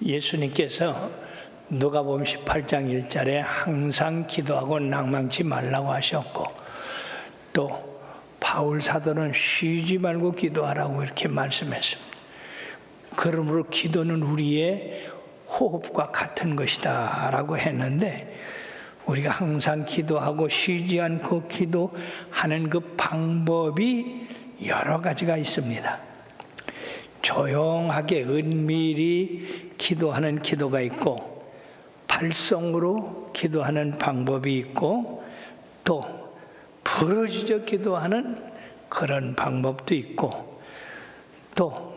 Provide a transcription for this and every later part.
예수님께서 누가복음 18장 1절에 항상 기도하고 낭망치 말라고 하셨고, 또 바울 사도는 쉬지 말고 기도하라고 이렇게 말씀했습니다. 그러므로 기도는 우리의 호흡과 같은 것이다 라고 했는데, 우리가 항상 기도하고 쉬지 않고 기도하는 그 방법이 여러 가지가 있습니다. 조용하게 은밀히 기도하는 기도가 있고, 발성으로 기도하는 방법이 있고, 또 부르짖어 기도하는 그런 방법도 있고, 또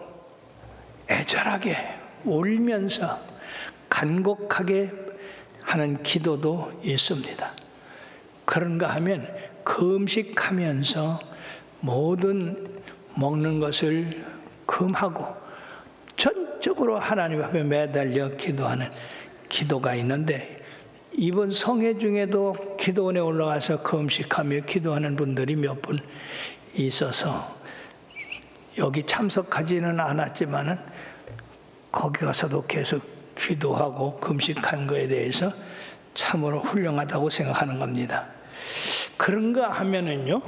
애절하게 울면서 간곡하게 하는 기도도 있습니다. 그런가 하면 금식하면서 모든 먹는 것을 금하고 전적으로 하나님 앞에 매달려 기도하는 기도가 있는데, 이번 성회 중에도 기도원에 올라가서 금식하며 기도하는 분들이 몇 분 있어서 여기 참석하지는 않았지만은 거기 가서도 계속 기도하고 금식한 거에 대해서 참으로 훌륭하다고 생각하는 겁니다. 그런가 하면은요,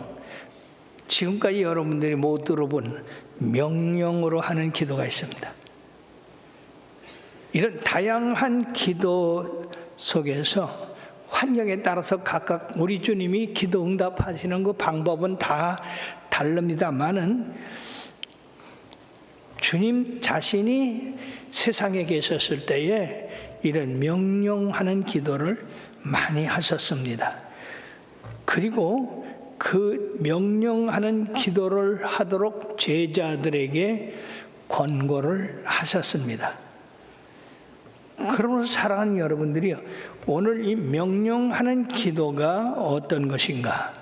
지금까지 여러분들이 못 들어본 명령으로 하는 기도가 있습니다. 이런 다양한 기도 속에서 환경에 따라서 각각 우리 주님이 기도 응답하시는 그 방법은 다 다릅니다만은, 주님 자신이 세상에 계셨을 때에 이런 명령하는 기도를 많이 하셨습니다. 그리고 그 명령하는 기도를 하도록 제자들에게 권고를 하셨습니다. 그러므로 사랑하는 여러분들이요, 오늘 이 명령하는 기도가 어떤 것인가,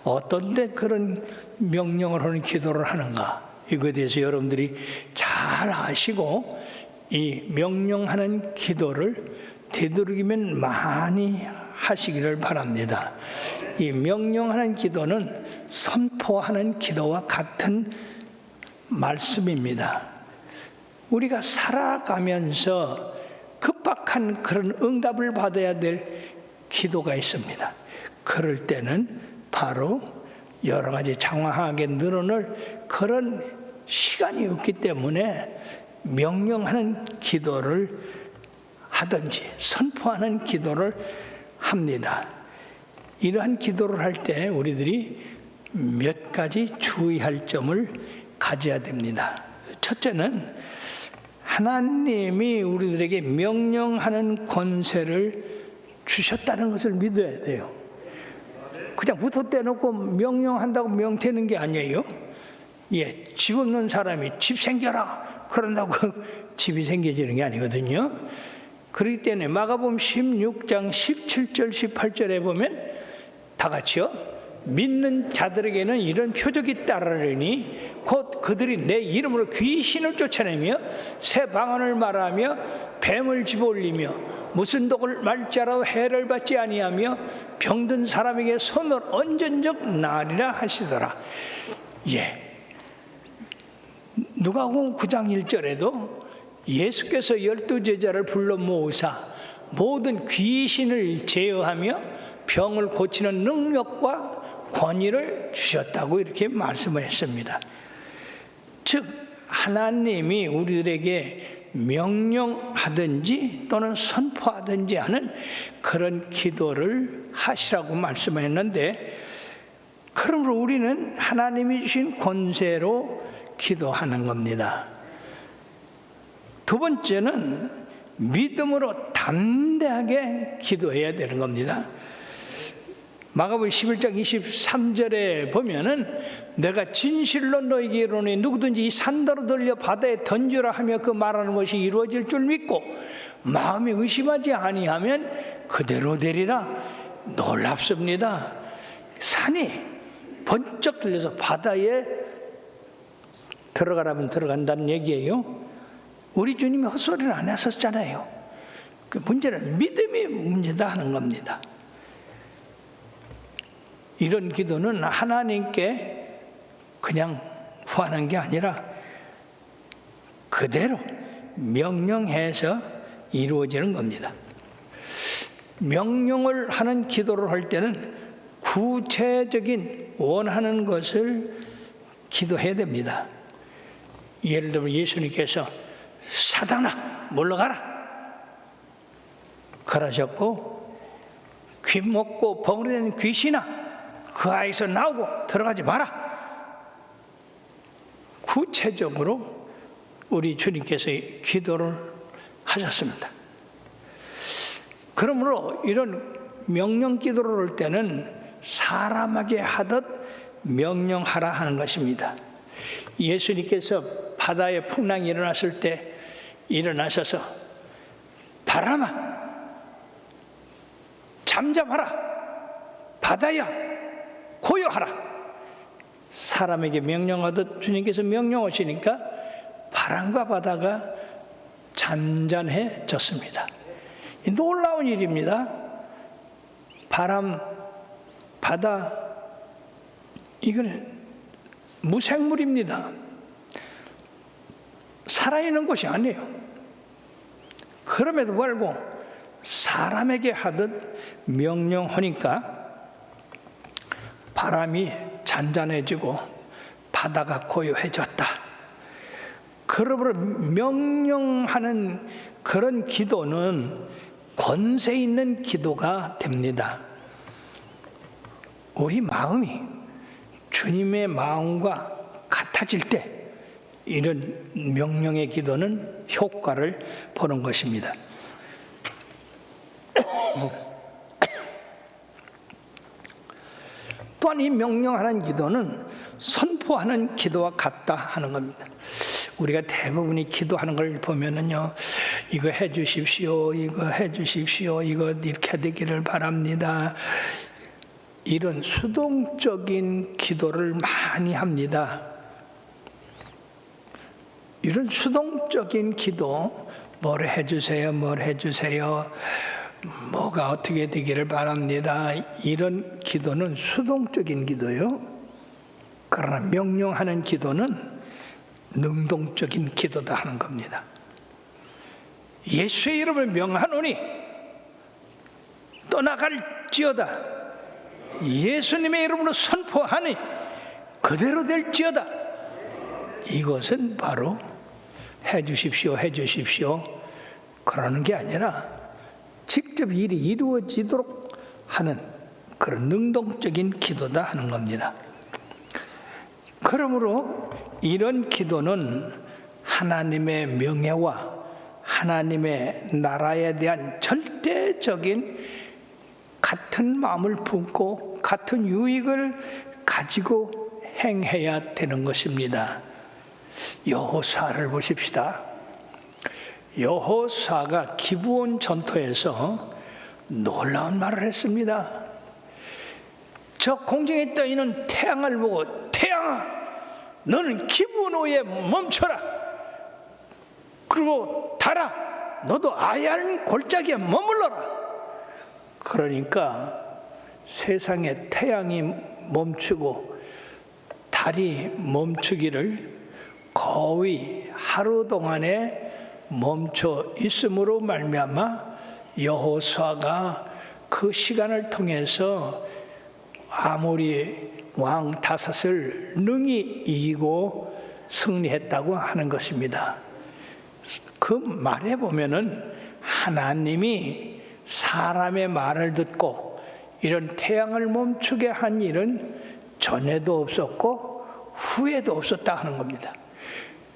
어떤 데 그런 명령을 하는 기도를 하는가, 이거에 대해서 여러분들이 잘 아시고 이 명령하는 기도를 되도록이면 많이 하시기를 바랍니다. 이 명령하는 기도는 선포하는 기도와 같은 말씀입니다. 우리가 살아가면서 급박한 그런 응답을 받아야 될 기도가 있습니다. 그럴 때는 바로 여러 가지 장황하게 늘어날 그런 시간이 없기 때문에 명령하는 기도를 하든지 선포하는 기도를 합니다. 이러한 기도를 할 때 우리들이 몇 가지 주의할 점을 가져야 됩니다. 첫째는 하나님이 우리들에게 명령하는 권세를 주셨다는 것을 믿어야 돼요. 그냥 붙어 떼놓고 명령한다고 명태는 게 아니에요. 집 없는 사람이 집 생겨라 그런다고 집이 생겨지는 게 아니거든요. 그렇기 때문에 마가복음 16장 17절 18절에 보면 다 같이요, 믿는 자들에게는 이런 표적이 따르리니 곧 그들이 내 이름으로 귀신을 쫓아내며 새 방언을 말하며 뱀을 집어올리며 무슨 독을 말자라도 해를 받지 아니하며 병든 사람에게 손을 얹은 적 나으리라 하시더라. 누가복음 9장 1절에도 예수께서 12제자를 불러 모으사 모든 귀신을 제어하며 병을 고치는 능력과 권위를 주셨다고 이렇게 말씀을 했습니다. 즉 하나님이 우리들에게 명령하든지 또는 선포하든지 하는 그런 기도를 하시라고 말씀을 했는데, 그러므로 우리는 하나님이 주신 권세로 기도하는 겁니다. 두 번째는 믿음으로 담대하게 기도해야 되는 겁니다. 마가복음 11장 23절에 보면은 내가 진실로 너희에게 이르노니 누구든지 이 산더러 돌려 바다에 던지라 하며 그 말하는 것이 이루어질 줄 믿고 마음에 의심하지 아니하면 그대로 되리라. 놀랍습니다. 산이 번쩍 들려서 바다에 들어가라면 들어간다는 얘기예요. 우리 주님이 헛소리를 안 하셨잖아요. 그 문제는 믿음이 문제다 하는 겁니다. 이런 기도는 하나님께 그냥 구하는 게 아니라 그대로 명령해서 이루어지는 겁니다. 명령을 하는 기도를 할 때는 구체적인 원하는 것을 기도해야 됩니다. 예를 들면 예수님께서 사단아 물러가라 그러셨고, 귀 먹고 벙어리된 귀신아 그 아이에서 나오고 들어가지 마라. 구체적으로 우리 주님께서 기도를 하셨습니다. 그러므로 이런 명령 기도를 할 때는 사람에게 하듯 명령하라 하는 것입니다. 예수님께서 바다에 풍랑이 일어났을 때 일어나셔서 바람아 잠잠하라, 바다야 고요하라. 사람에게 명령하듯 주님께서 명령하시니까 바람과 바다가 잔잔해졌습니다. 놀라운 일입니다. 바람, 바다, 이거는 무생물입니다. 살아있는 것이 아니에요. 그럼에도 불구하고 사람에게 하듯 명령하니까 바람이 잔잔해지고 바다가 고요해졌다. 그러므로 명령하는 그런 기도는 권세 있는 기도가 됩니다. 우리 마음이 주님의 마음과 같아질 때 이런 명령의 기도는 효과를 보는 것입니다. 또한 이 명령하는 기도는 선포하는 기도와 같다 하는 겁니다. 우리가 대부분이 기도하는 걸 보면은요, 이거 해 주십시오, 이거 해 주십시오, 이거 이렇게 되기를 바랍니다. 이런 수동적인 기도를 많이 합니다. 이런 수동적인 기도, 뭘 해주세요, 뭘 해주세요, 뭐가 어떻게 되기를 바랍니다. 이런 기도는 수동적인 기도요. 그러나 명령하는 기도는 능동적인 기도다 하는 겁니다. 예수의 이름을 명하노니 떠나갈지어다. 예수님의 이름으로 선포하니 그대로 될지어다. 이것은 바로 해주십시오, 해주십시오 그러는 게 아니라 직접 일이 이루어지도록 하는 그런 능동적인 기도다 하는 겁니다. 그러므로 이런 기도는 하나님의 명예와 하나님의 나라에 대한 절대적인 같은 마음을 품고 같은 유익을 가지고 행해야 되는 것입니다. 여호수아를 보십시다. 여호수아가 기브온 전투에서 놀라운 말을 했습니다. 저 공중에 있던 이는 태양을 보고, 태양아 너는 기브온에 멈춰라. 그리고 달아 너도 아얄 골짜기에 머물러라. 그러니까 세상에 태양이 멈추고 달이 멈추기를 거의 하루 동안에 멈춰 있음으로 말미암아 여호수아가 그 시간을 통해서 아모리 왕 다섯을 능히 이기고 승리했다고 하는 것입니다. 그 말에 보면은 하나님이 사람의 말을 듣고 이런 태양을 멈추게 한 일은 전에도 없었고 후에도 없었다 하는 겁니다.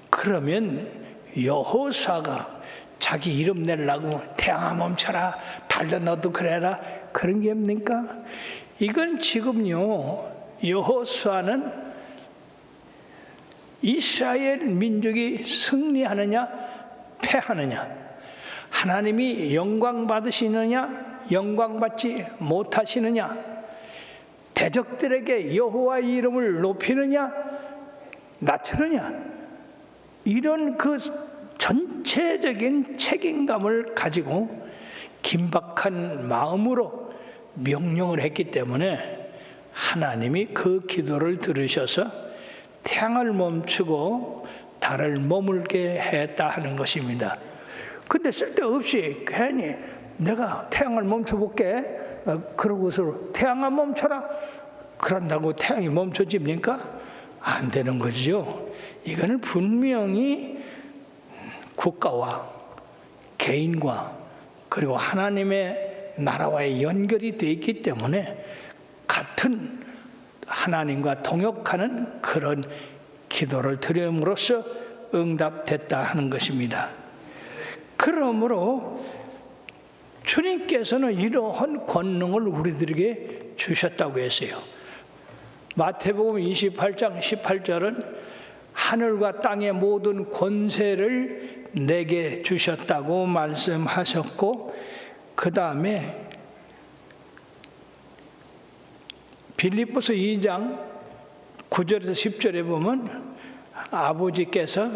그러면 여호수아가 자기 이름 내려고 태양아 멈춰라, 달도 너도 그래라, 그런 게 뭡니까? 이건 지금요, 여호수아는 이스라엘 민족이 승리하느냐 패하느냐, 하나님이 영광 받으시느냐 영광 받지 못하시느냐, 대적들에게 여호와의 이름을 높이느냐 낮추느냐, 이런 그 전체적인 책임감을 가지고 긴박한 마음으로 명령을 했기 때문에 하나님이 그 기도를 들으셔서 태양을 멈추고 달을 머물게 했다 하는 것입니다. 근데 쓸데없이 괜히 내가 태양을 멈춰볼게. 그러고서 태양아 멈춰라. 그런다고 태양이 멈춰집니까? 안 되는 거죠. 이거는 분명히 국가와 개인과 그리고 하나님의 나라와의 연결이 되어 있기 때문에 같은 하나님과 동역하는 그런 기도를 드림으로써 응답됐다 하는 것입니다. 그러므로 주님께서는 이러한 권능을 우리들에게 주셨다고 했어요. 마태복음 28장 18절은 하늘과 땅의 모든 권세를 내게 주셨다고 말씀하셨고, 그 다음에 빌립보서 2장 9절에서 10절에 보면 아버지께서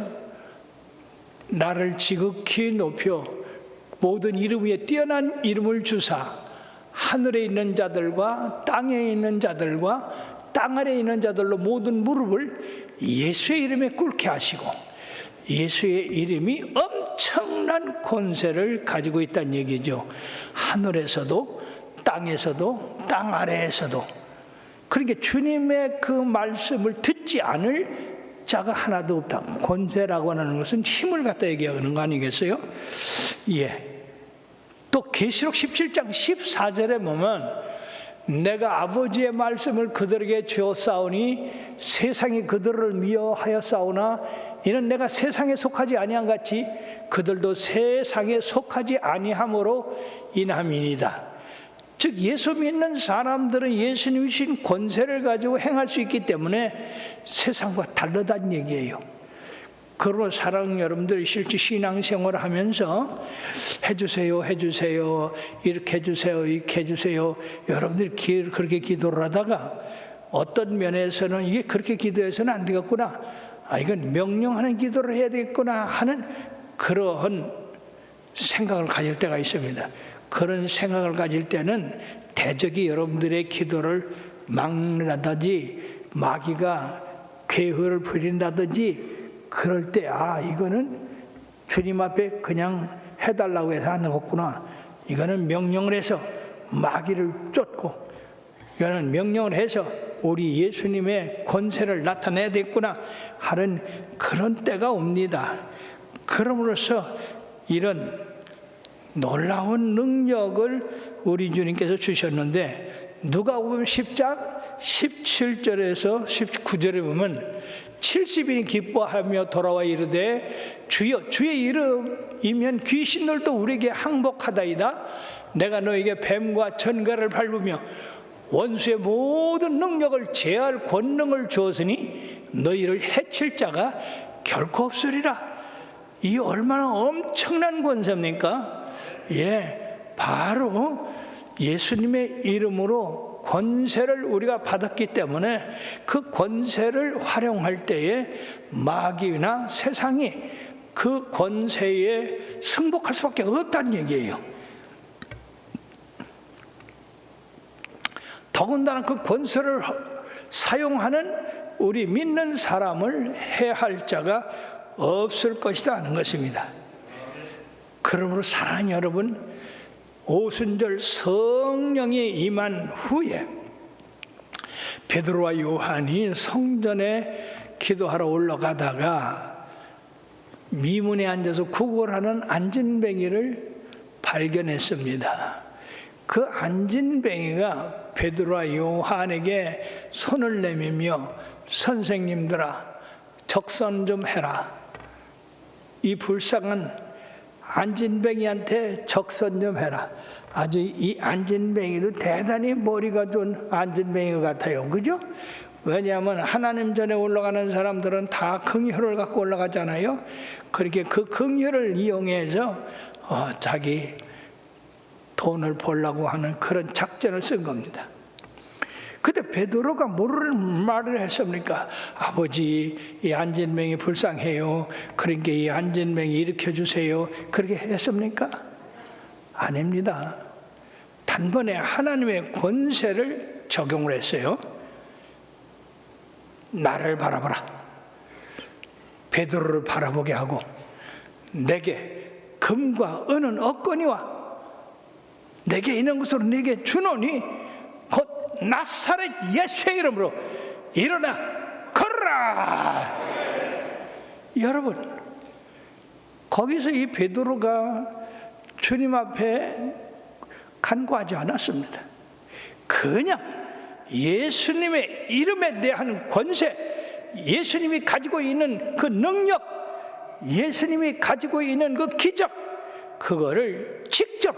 나를 지극히 높여 모든 이름 위에 뛰어난 이름을 주사 하늘에 있는 자들과 땅에 있는 자들과 땅 아래에 있는 자들로 모든 무릎을 예수의 이름에 꿇게 하시고, 예수의 이름이 엄청난 권세를 가지고 있다는 얘기죠. 하늘에서도 땅에서도 땅 아래에서도. 그러니까 주님의 그 말씀을 듣지 않을 자가 하나도 없다. 권세라고 하는 것은 힘을 갖다 얘기하는 거 아니겠어요? 예. 또 계시록 17장 14절에 보면 내가 아버지의 말씀을 그들에게 주었사오니 세상이 그들을 미워하였사오나 이는 내가 세상에 속하지 아니한 같이 그들도 세상에 속하지 아니함으로 인함이니이다. 즉 예수 믿는 사람들은 예수님이 주신 권세를 가지고 행할 수 있기 때문에 세상과 다르다는 얘기예요. 그러므로 사랑하는 여러분들, 실제 신앙생활을 하면서 해주세요 이렇게 해주세요 이렇게 해주세요, 여러분들이 그렇게 기도를 하다가 어떤 면에서는 이게 그렇게 기도해서는 안 되겠구나, 이건 명령하는 기도를 해야 되겠구나 하는 그러한 생각을 가질 때가 있습니다. 그런 생각을 가질 때는 대적이 여러분들의 기도를 막는다든지 마귀가 괴허를 부린다든지 그럴 때 이거는 주님 앞에 그냥 해달라고 해서 하는 거구나, 이거는 명령을 해서 마귀를 쫓고 이거는 명령을 해서 우리 예수님의 권세를 나타내야 되겠구나 하는 그런 때가 옵니다. 그럼으로써 이런 놀라운 능력을 우리 주님께서 주셨는데, 누가복음 10장 17절에서 19절에 보면 70인이 기뻐하며 돌아와 이르되 주여 주의 이름이면 귀신들도 우리에게 항복하다이다. 내가 너에게 뱀과 전갈을 밟으며 원수의 모든 능력을 제할 권능을 주었으니 너희를 해칠 자가 결코 없으리라. 이 얼마나 엄청난 권세입니까? 바로 예수님의 이름으로 권세를 우리가 받았기 때문에 그 권세를 활용할 때에 마귀나 세상이 그 권세에 승복할 수밖에 없다는 얘기예요. 더군다나 그 권세를 사용하는 우리 믿는 사람을 해할 자가 없을 것이다 하는 것입니다. 그러므로 사랑하는 여러분, 오순절 성령이 임한 후에 베드로와 요한이 성전에 기도하러 올라가다가 미문에 앉아서 구걸하는 안진뱅이를 발견했습니다. 그 안진뱅이가 베드로와 요한에게 손을 내밀며 선생님들아 적선 좀 해라. 이 불쌍한 안진뱅이한테 적선 좀 해라. 아주 이 안진뱅이도 대단히 머리가 좋은 안진뱅이 같아요. 그죠? 왜냐하면 하나님 전에 올라가는 사람들은 다 긍휼을 갖고 올라가잖아요. 그렇게 그 긍휼을 이용해서 자기 돈을 벌려고 하는 그런 작전을 쓴 겁니다. 그때 베드로가 뭐를 말을 했습니까? 아버지, 이 안진뱅이 불쌍해요. 그러니까 이 안진뱅이 일으켜주세요. 그렇게 했습니까? 아닙니다. 단번에 하나님의 권세를 적용을 했어요. 나를 바라보라. 베드로를 바라보게 하고 내게 금과 은은 없거니와 내게 있는 것으로 네게 주노니 곧 나사렛 예수의 이름으로 일어나 걸어라. 여러분, 거기서 이 베드로가 주님 앞에 간구하지 않았습니다. 그냥 예수님의 이름에 대한 권세, 예수님이 가지고 있는 그 능력, 예수님이 가지고 있는 그 기적, 그거를 직접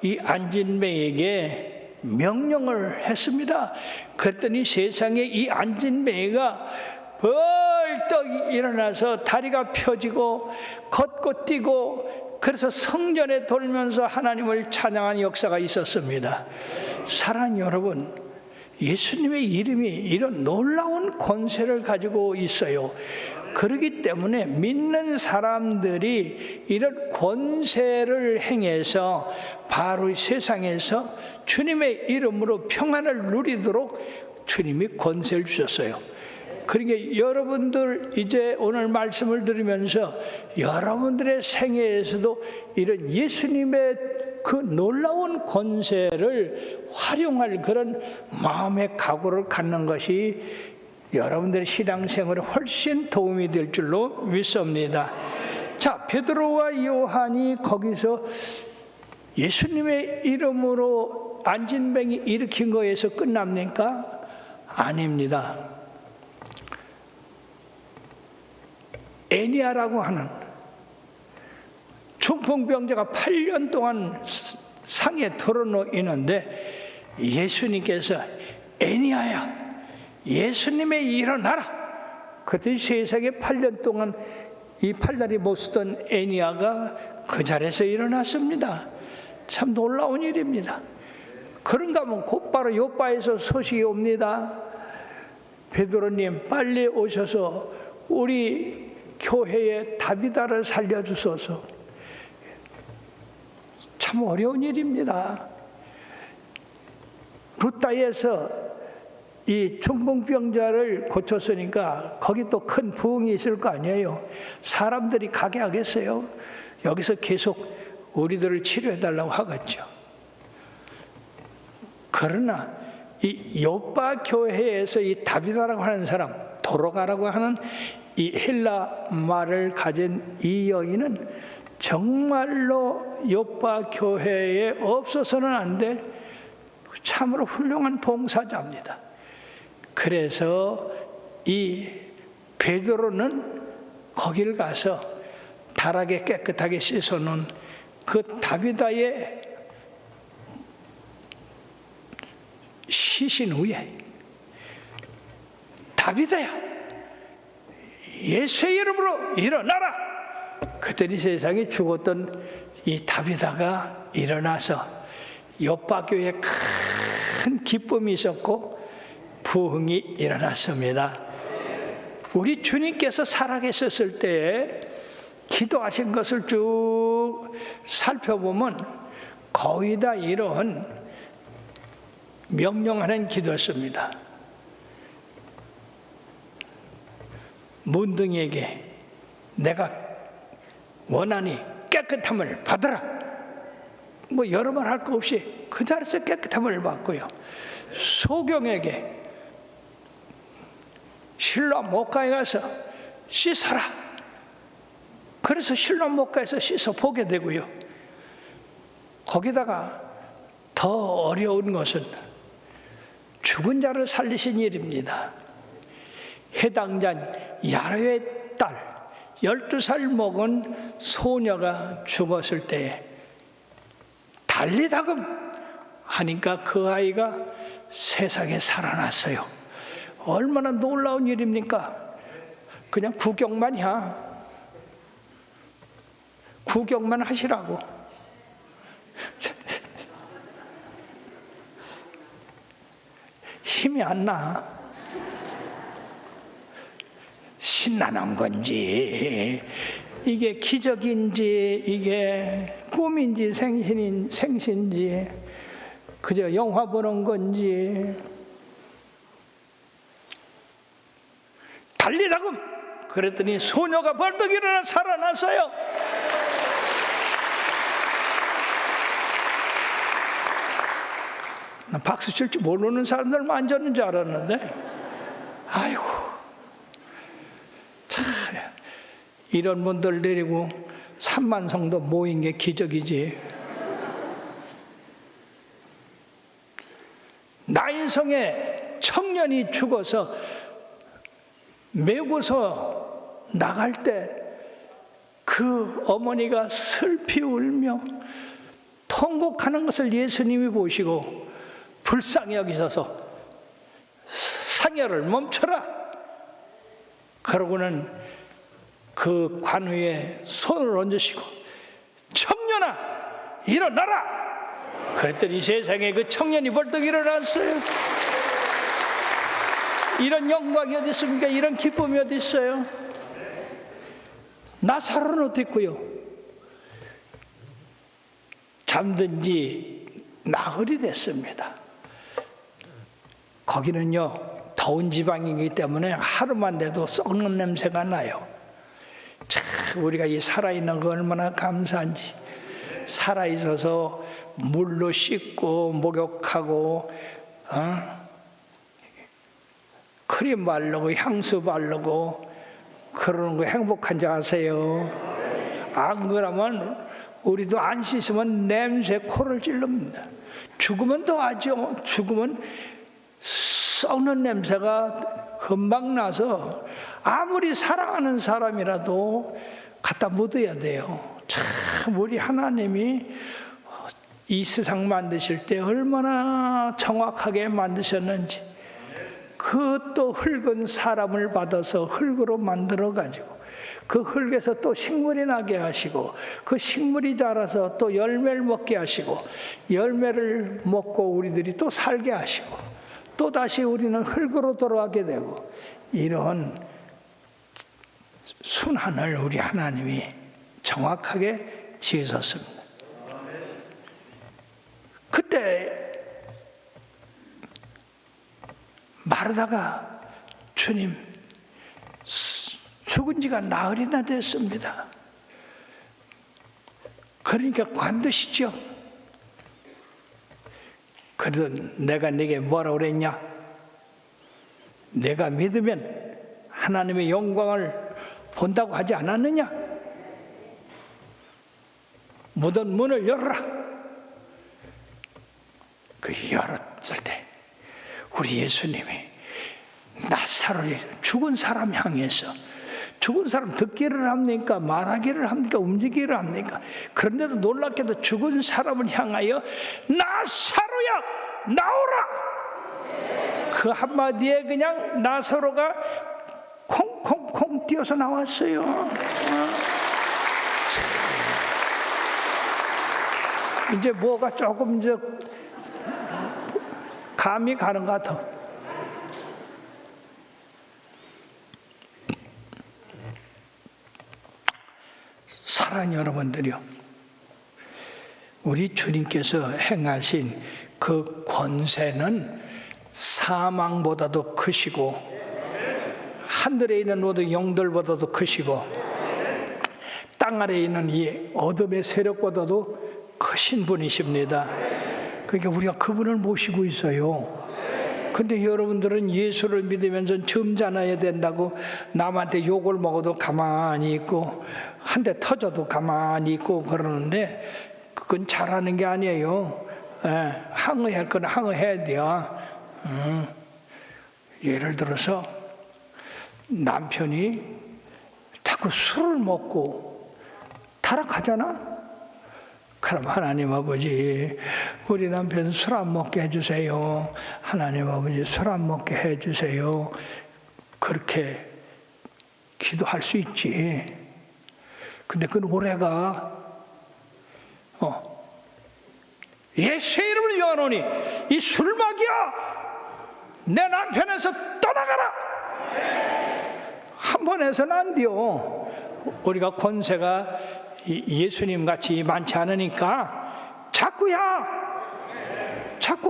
이 안진뱅이에게 명령을 했습니다. 그랬더니 세상에 이 안진뱅이가 벌떡 일어나서 다리가 펴지고 걷고 뛰고, 그래서 성전에 돌면서 하나님을 찬양하는 역사가 있었습니다. 사랑하는 여러분, 예수님의 이름이 이런 놀라운 권세를 가지고 있어요. 그렇기 때문에 믿는 사람들이 이런 권세를 행해서 바로 세상에서 주님의 이름으로 평안을 누리도록 주님이 권세를 주셨어요. 그러니까 여러분들 이제 오늘 말씀을 들으면서 여러분들의 생애에서도 이런 예수님의 그 놀라운 권세를 활용할 그런 마음의 각오를 갖는 것이 여러분들의 신앙생활에 훨씬 도움이 될 줄로 믿습니다. 자, 베드로와 요한이 거기서 예수님의 이름으로 안진뱅이 일으킨 거에서 끝납니까? 아닙니다. 애니아라고 하는 중풍병자가 8년 동안 상에 털어놓여 있는데 예수님께서 애니아야, 예수님의 일어나라. 그때 세상에 8년 동안 이 팔다리 못 쓰던 애니아가 그 자리에서 일어났습니다. 참 놀라운 일입니다. 그런가 하면 곧바로 요바에서 소식이 옵니다. 베드로님 빨리 오셔서 우리 교회의 다비다를 살려주소서. 참 어려운 일입니다. 루다에서 이 중풍병자를 고쳤으니까 거기 또 큰 부흥이 있을 거 아니에요. 사람들이 가게 하겠어요? 여기서 계속 우리들을 치료해달라고 하겠죠. 그러나 이 요바 교회에서 이 다비다라고 하는 사람, 도로가라고 하는 이 헬라 말을 가진 이 여인은 정말로 요바 교회에 없어서는 안 될 참으로 훌륭한 봉사자입니다. 그래서 이 베드로는 거길 가서 달하게 깨끗하게 씻어놓은 그 다비다의 시신 후에 다비다야, 예수의 이름으로 일어나라. 그랬더니 세상에 죽었던 이 다비다가 일어나서 요바 교회에 큰 기쁨이 있었고 부흥이 일어났습니다. 우리 주님께서 살아계셨을 때에 기도하신 것을 쭉 살펴보면 거의 다 이런 명령하는 기도였습니다. 문둥이에게 내가 원하니 깨끗함을 받으라. 뭐 여러 말 할 거 없이 그 자리에서 깨끗함을 받고요. 소경에게 실로암 목가에 가서 씻어라. 그래서 실로암 목가에서 씻어 보게 되고요. 거기다가 더 어려운 것은 죽은 자를 살리신 일입니다. 해당자 야로의 딸 12살 먹은 소녀가 죽었을 때에 달리다금 하니까 그 아이가 세상에 살아났어요. 얼마나 놀라운 일입니까? 그냥 구경만이야. 구경만 하시라고. 힘이 안 나. 신나는 건지 이게 기적인지 이게 꿈인지 생신지 그저 영화 보는 건지 달리라금 그랬더니 소녀가 벌떡 일어나 살아났어요. 나 박수 칠 줄 모르는 사람들 만졌는 줄 알았는데, 아이고, 참 이런 분들 데리고 3만 성도 모인 게 기적이지. 나인성에 청년이 죽어서 메고서 나갈 때 그 어머니가 슬피 울며 통곡하는 것을 예수님이 보시고 불쌍히 여기셔서 상여를 멈춰라. 그러고는 그 관 위에 손을 얹으시고 청년아 일어나라. 그랬더니 세상에 그 청년이 벌떡 일어났어요. 이런 영광이 어디 있습니까? 이런 기쁨이 어디 있어요? 나사로는 어땠고요? 잠든 지 나흘이 됐습니다. 거기는요 더운 지방이기 때문에 하루만 돼도 썩는 냄새가 나요. 참 우리가 이 살아있는 거 얼마나 감사한지. 살아있어서 물로 씻고 목욕하고 크림 바르고 향수 바르고 그러는 거 행복한지 아세요? 안 그러면 우리도 안 씻으면 냄새 코를 찔릅니다. 죽으면 더하죠. 죽으면 썩는 냄새가 금방 나서 아무리 사랑하는 사람이라도 갖다 묻어야 돼요. 참 우리 하나님이 이 세상 만드실 때 얼마나 정확하게 만드셨는지. 그 또 흙은 사람을 받아서 흙으로 만들어 가지고 그 흙에서 또 식물이 나게 하시고 그 식물이 자라서 또 열매를 먹게 하시고 열매를 먹고 우리들이 또 살게 하시고 또 다시 우리는 흙으로 돌아가게 되고 이런 순환을 우리 하나님이 정확하게 지으셨습니다. 그때 마르다가 주님 죽은 지가 나흘이나 됐습니다. 그러니까 관두시죠. 그래도 내가 네게 뭐라 그랬냐? 내가 믿으면 하나님의 영광을 본다고 하지 않았느냐? 모든 문을 열어라. 그 열었을 때 우리 예수님이 나사로의 죽은 사람 향해서 죽은 사람 듣기를 합니까? 말하기를 합니까? 움직이기를 합니까? 그런데도 놀랍게도 죽은 사람을 향하여 나사로야 나오라. 그 한마디에 그냥 나사로가 콩콩콩 뛰어서 나왔어요. 이제 뭐가 조금 감이 가는 것 같아. 사랑하는 여러분들이요, 우리 주님께서 행하신 그 권세는 사망보다도 크시고 하늘에 있는 모든 영들보다도 크시고 땅 아래에 있는 이 어둠의 세력보다도 크신 분이십니다. 그러니까 우리가 그분을 모시고 있어요. 근데 여러분들은 예수를 믿으면서 점잖아야 된다고 남한테 욕을 먹어도 가만히 있고 한 대 터져도 가만히 있고 그러는데 그건 잘하는 게 아니에요. 항의할 건 항의해야 돼요. 예를 들어서 남편이 자꾸 술을 먹고 타락하잖아. 그럼 하나님 아버지 우리 남편 술 안 먹게 해주세요. 하나님 아버지 술 안 먹게 해주세요. 그렇게 기도할 수 있지. 근데 그건 오래가 예수의 이름을 여하노니 이 술막이야 내 남편에서 떠나가라. 한 번 해서는 안 돼요. 우리가 권세가 예수님 같이 많지 않으니까 자꾸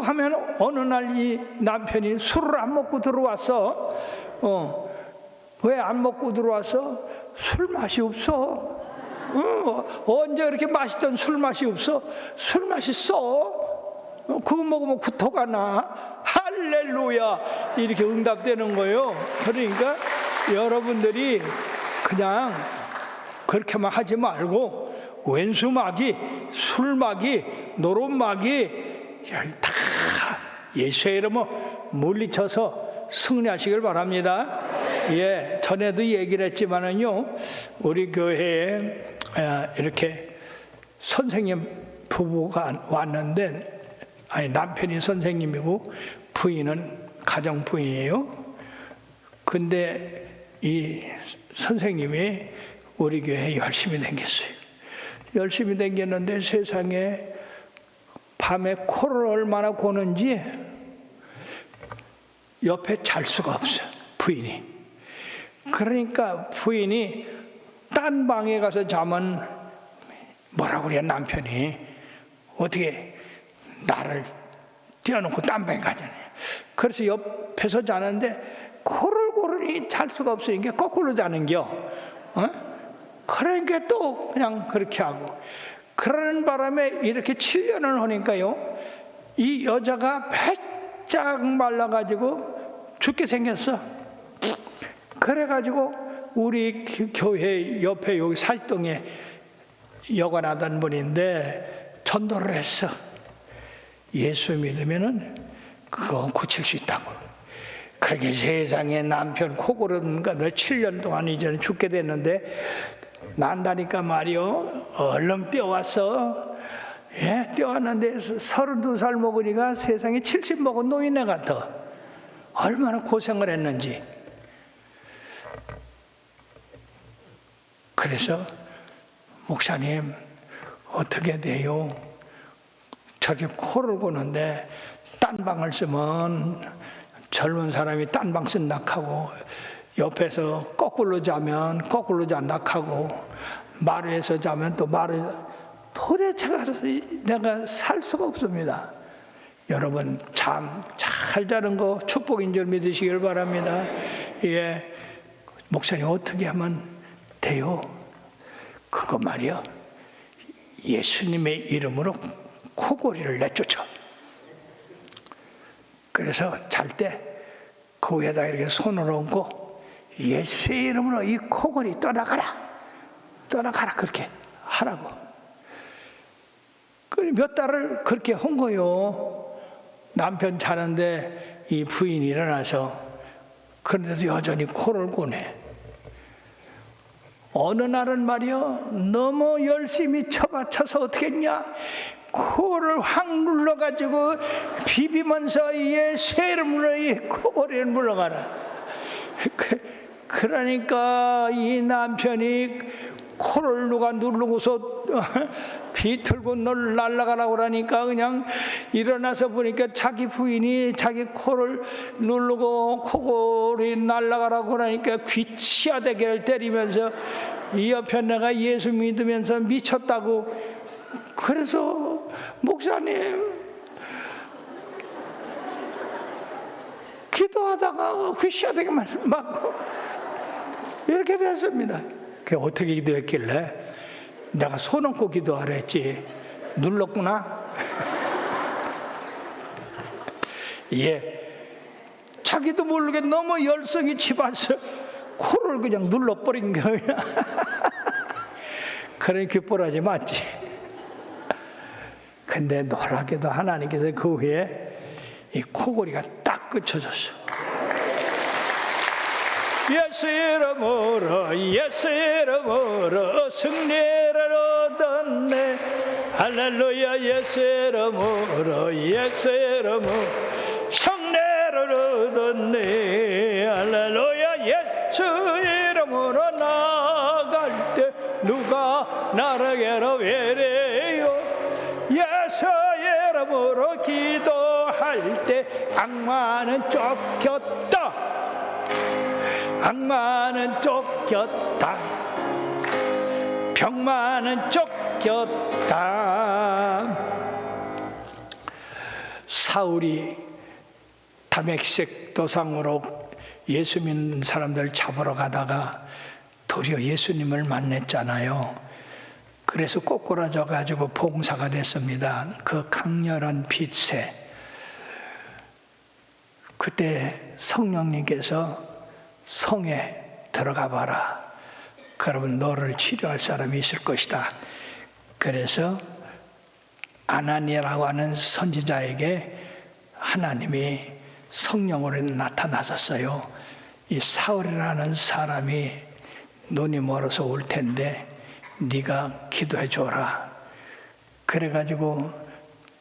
하면 어느 날 이 남편이 술을 안 먹고 들어왔어. 왜 안 먹고 들어왔어? 술 맛이 없어. 언제 그렇게 맛있던 술 맛이 없어? 술 맛이 써. 그거 먹으면 구토가 나. 할렐루야. 이렇게 응답되는 거예요. 그러니까 여러분들이 그냥 그렇게만 하지 말고 왼수마귀, 술마귀, 노론마귀 다 예수의 이름으로 물리쳐서 승리하시길 바랍니다. 예, 전에도 얘기를 했지만은요, 우리 교회에 이렇게 선생님 부부가 왔는데, 아니 남편이 선생님이고 부인은 가정 부인이에요. 근데 이 선생님이 우리 교회에 열심히 다녔어요. 열심히 다녔는데 세상에 밤에 코를 얼마나 고는지 옆에 잘 수가 없어요, 부인이. 그러니까 부인이 딴 방에 가서 자면 뭐라고 그래요, 남편이. 어떻게 나를 띄워놓고 딴 방에 가잖아요. 그래서 옆에서 자는데 코를 고르니 잘 수가 없으니까 거꾸로 자는겨. 그러니까 또 그냥 그렇게 하고. 그러는 바람에 이렇게 7년을 하니까요, 이 여자가 바짝 말라가지고 죽게 생겼어. 그래가지고 우리 교회 옆에 여기 사직동에 여관하던 분인데 전도를 했어. 예수 믿으면은 그거 고칠 수 있다고. 그렇게 세상에 남편 코 고르는 거 7년 동안 이제는 죽게 됐는데 난다니까 말이요. 얼른 뛰어왔어. 예, 뛰어왔는데 32살 먹으니까 세상에 70 먹은 노인네 같아. 얼마나 고생을 했는지. 그래서 목사님 어떻게 돼요? 저렇게 코를 고는데 딴 방을 쓰면 젊은 사람이 딴 방 쓴다하고, 옆에서 거꾸로 자면 거꾸로 잔다하고, 마루에서 자면 또 마루, 도대체가 내가 살 수가 없습니다. 여러분 잠 잘 자는 거 축복인 줄 믿으시길 바랍니다. 예, 목사님 어떻게 하면 돼요? 그거 말이요, 예수님의 이름으로 코골이를 내쫓아. 그래서 잘 때 그 위에다 이렇게 손을 얹고 예수의 이름으로 이 코골이 떠나가라, 떠나가라, 그렇게 하라고. 몇 달을 그렇게 한 거요. 남편 자는데 이 부인이 일어나서, 그런데도 여전히 코를 고네. 어느 날은 말이요, 너무 열심히 쳐서 어떻게 했냐, 코를 확 눌러가지고 비비면서 예수의 이름으로 이 코골이를 물러가라. 그러니까 이 남편이 코를 누가 누르고서 비틀고 널 날아가라고 그러니까 그냥 일어나서 보니까 자기 부인이 자기 코를 누르고 코골이 날아가라고 그러니까 귀치아대기를 때리면서 이 옆에 내가 예수 믿으면서 미쳤다고. 그래서 목사님 기도하다가 귀치아대기만 맞고 이렇게 됐습니다. 그게 어떻게 기도했길래 내가 손 얹고 기도하라 했지 눌렀구나. 예, 자기도 모르게 너무 열성이 치받아서 코를 그냥 눌러버린 거야. 그러니 기뻐하지 맞지. 근데 놀랍게도 하나님께서 그 후에 이 코골이가 딱 끊쳐졌어. 예수 이름으로 예수 이름으로 승리를 얻었네. 할렐루야. 예수 이름으로 예수 이름으로 승리를 얻었네. 할렐루야. 예수 이름으로 나갈 때 누가 나를 괴로워해요. 예수 이름으로 기도할 때 악마는 쫓겼다. 악마는 쫓겼다. 병마는 쫓겼다. 사울이 다메섹 도상으로 예수 믿는 사람들 잡으러 가다가 도리어 예수님을 만났잖아요. 그래서 꼬꾸라져 가지고 봉사가 됐습니다. 그 강렬한 빛에. 그때 성령님께서 성에 들어가 봐라. 그러면 너를 치료할 사람이 있을 것이다. 그래서 아나니아라고 하는 선지자에게 하나님이 성령으로 나타나셨어요. 이 사울이라는 사람이 눈이 멀어서 올 텐데 네가 기도해 줘라. 그래가지고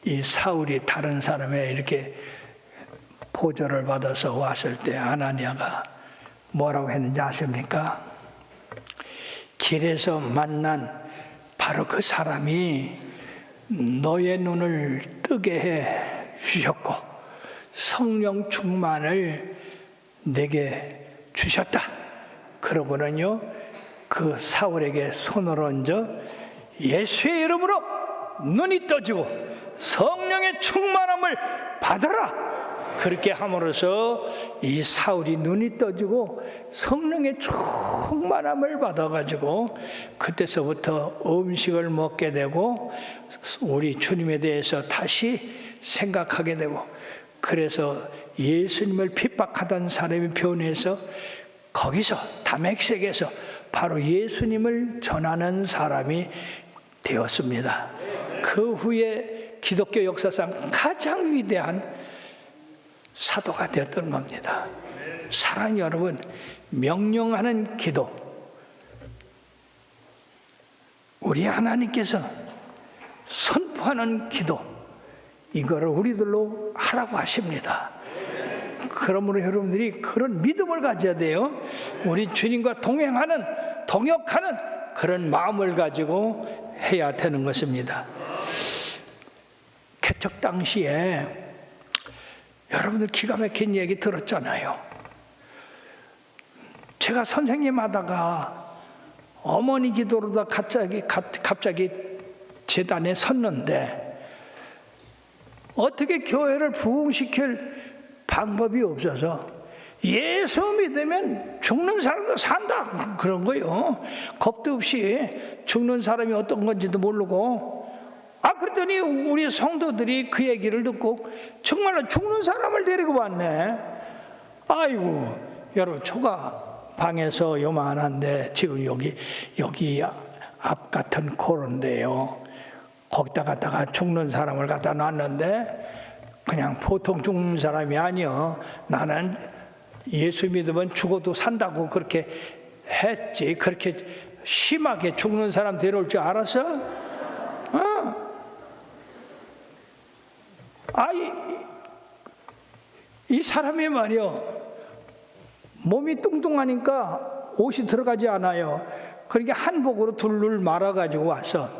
이 사울이 다른 사람의 이렇게 보조를 받아서 왔을 때 아나니아가 뭐라고 했는지 아십니까? 길에서 만난 바로 그 사람이 너의 눈을 뜨게 해 주셨고 성령 충만을 내게 주셨다. 그러고는요 그 사울에게 손을 얹어 예수의 이름으로 눈이 떠지고 성령의 충만함을 받아라. 그렇게 함으로써 이 사울이 눈이 떠지고 성령의 충만함을 받아가지고 그때서부터 음식을 먹게 되고 우리 주님에 대해서 다시 생각하게 되고 그래서 예수님을 핍박하던 사람이 변해서 거기서 다메섹에서 바로 예수님을 전하는 사람이 되었습니다. 그 후에 기독교 역사상 가장 위대한 사도가 되었던 겁니다. 사랑하는 여러분, 명령하는 기도, 우리 하나님께서 선포하는 기도, 이거를 우리들로 하라고 하십니다. 그러므로 여러분들이 그런 믿음을 가져야 돼요. 우리 주님과 동행하는, 동역하는 그런 마음을 가지고 해야 되는 것입니다. 개척 당시에 여러분들 기가 막힌 얘기 들었잖아요. 제가 선생님 하다가 어머니 기도로다 갑자기 제단에 섰는데 어떻게 교회를 부흥시킬 방법이 없어서 예수 믿으면 죽는 사람도 산다 그런 거요. 겁도 없이 죽는 사람이 어떤 건지도 모르고 그랬더니 우리 성도들이 그 얘기를 듣고 정말로 죽는 사람을 데리고 왔네. 아이고 여러분 초가 방에서 요만한데 지금 여기 앞 같은 코로인데요. 거기다 갖다가 죽는 사람을 갖다 놨는데 그냥 보통 죽는 사람이 아니요. 나는 예수 믿으면 죽어도 산다고 그렇게 했지. 그렇게 심하게 죽는 사람 데려올 줄 알았어? 이 사람이 말이요 몸이 뚱뚱하니까 옷이 들어가지 않아요. 그러니까 한복으로 둘둘 말아가지고 와서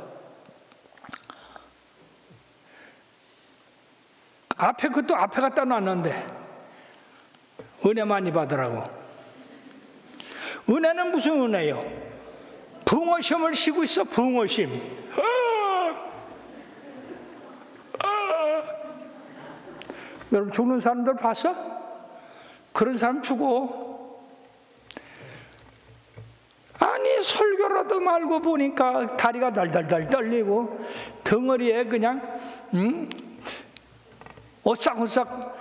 그것도 앞에 갖다 놨는데 은혜 많이 받으라고. 은혜는 무슨 은혜요? 붕어심을 쉬고 있어. 붕어심. 여러분 죽는 사람들 봤어? 그런 사람 죽어. 아니 설교라도 말고 보니까 다리가 달달달 떨리고 덩어리에 그냥 오싹오싹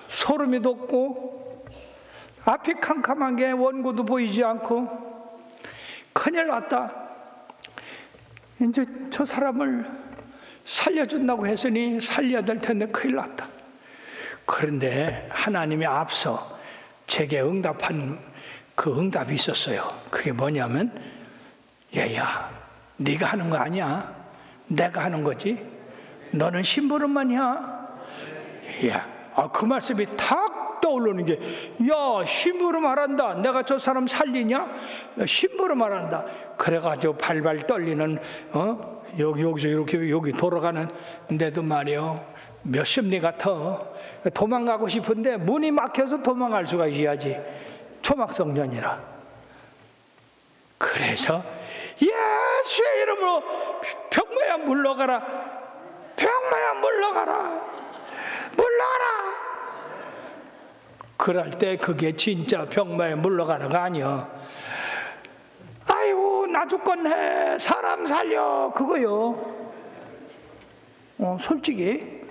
소름이 돋고 앞이 캄캄한 게 원고도 보이지 않고 큰일 났다. 이제 저 사람을 살려준다고 했으니 살려야 될 텐데 큰일 났다. 그런데 하나님이 앞서 제게 응답한 그 응답이 있었어요. 그게 뭐냐면 얘야 네가 하는 거 아니야. 내가 하는 거지. 너는 심부름만이야. 그 말씀이 탁 떠오르는 게 심부름 말한다. 내가 저 사람 살리냐? 심부름 말한다. 그래가지고 발발 떨리는 여기서 이렇게 여기 돌아가는데도 말이요 몇십 리 같아. 도망가고 싶은데 문이 막혀서 도망갈 수가 있어야지. 초막성전이라. 그래서 예수의 이름으로 병마야 물러가라. 병마야 물러가라. 그럴 때 그게 진짜 병마에 물러가라가 아니여. 아이고 나도 죽건 해, 사람 살려, 그거요. 솔직히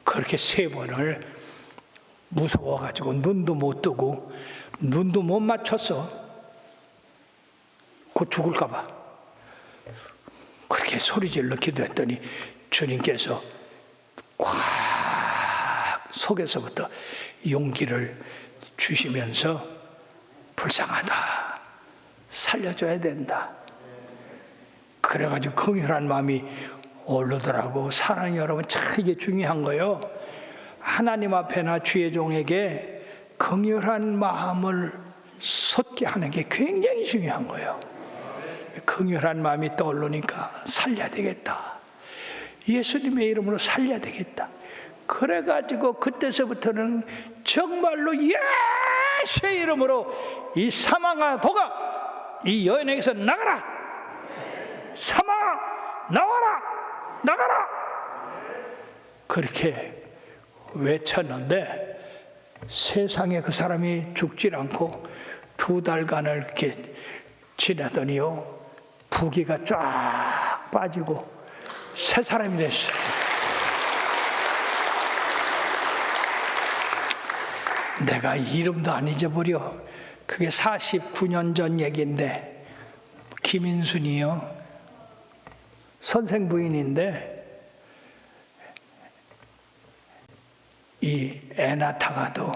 그렇게 3번을 무서워가지고 눈도 못 뜨고 눈도 못 맞췄어. 곧 죽을까봐 그렇게 소리질러 기도했더니 주님께서 확 속에서부터 용기를 주시면서 불쌍하다, 살려줘야 된다. 그래가지고 긍휼한 마음이 오르더라고. 사랑이 여러분, 참 이게 중요한 거요. 하나님 앞에나 주의 종에게 긍휼한 마음을 솟게 하는 게 굉장히 중요한 거예요. 긍휼한 마음이 떠오르니까 살려야 되겠다. 예수님의 이름으로 살려야 되겠다. 그래가지고 그때서부터는 정말로 예수의 이름으로 이 사망아 도가 이 여인에게서 나가라. 사망아 나와라. 나가라. 그렇게 외쳤는데 세상에 그 사람이 죽질 않고 2달간을 이렇게 지나더니요, 부기가 쫙 빠지고 새 사람이 됐어요. 내가 이름도 안 잊어버려. 그게 49년 전 얘기인데, 김인순이요, 선생 부인인데 이 애 낳다가도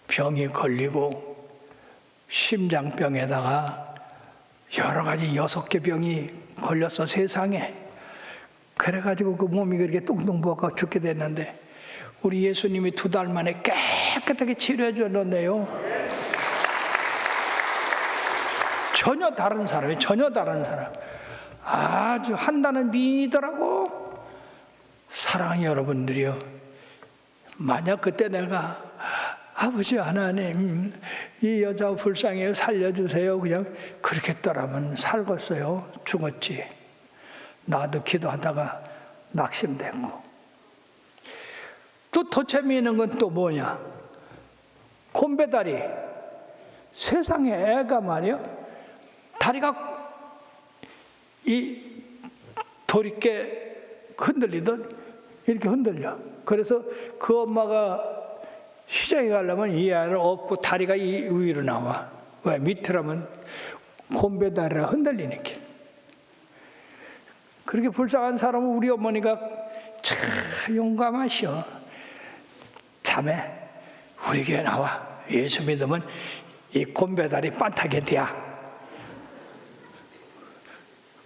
병이 걸리고 심장병에다가 여러 가지 6개 병이 걸렸어, 세상에. 그래가지고 그 몸이 그렇게 뚱뚱 부어서 죽게 됐는데 우리 예수님이 2달 만에 깨끗하게 치료해 줬는데요, 전혀 다른 사람이, 전혀 다른 사람. 아주 한다는 미더라고. 사랑하는 여러분들이요, 만약 그때 내가 아버지 하나님 이 여자 불쌍해요, 살려주세요, 그냥 그렇게 했더라면 살겠어요? 죽었지. 나도 기도하다가 낙심되고. 또 더 재미있는 건 또 뭐냐, 곰배다리. 세상에 애가 말이요, 다리가 이 도리깨 흔들리듯 이렇게 흔들려. 그래서 그 엄마가 시장에 가려면 이 아이를 업고 다리가 이 위로 나와. 왜? 밑으로면 곰배다리라 흔들리니까. 그렇게 불쌍한 사람은 우리 어머니가 참 용감하셔. 자매, 우리 교회 나와. 예수 믿으면 이 곰배다리 빤타게 돼야.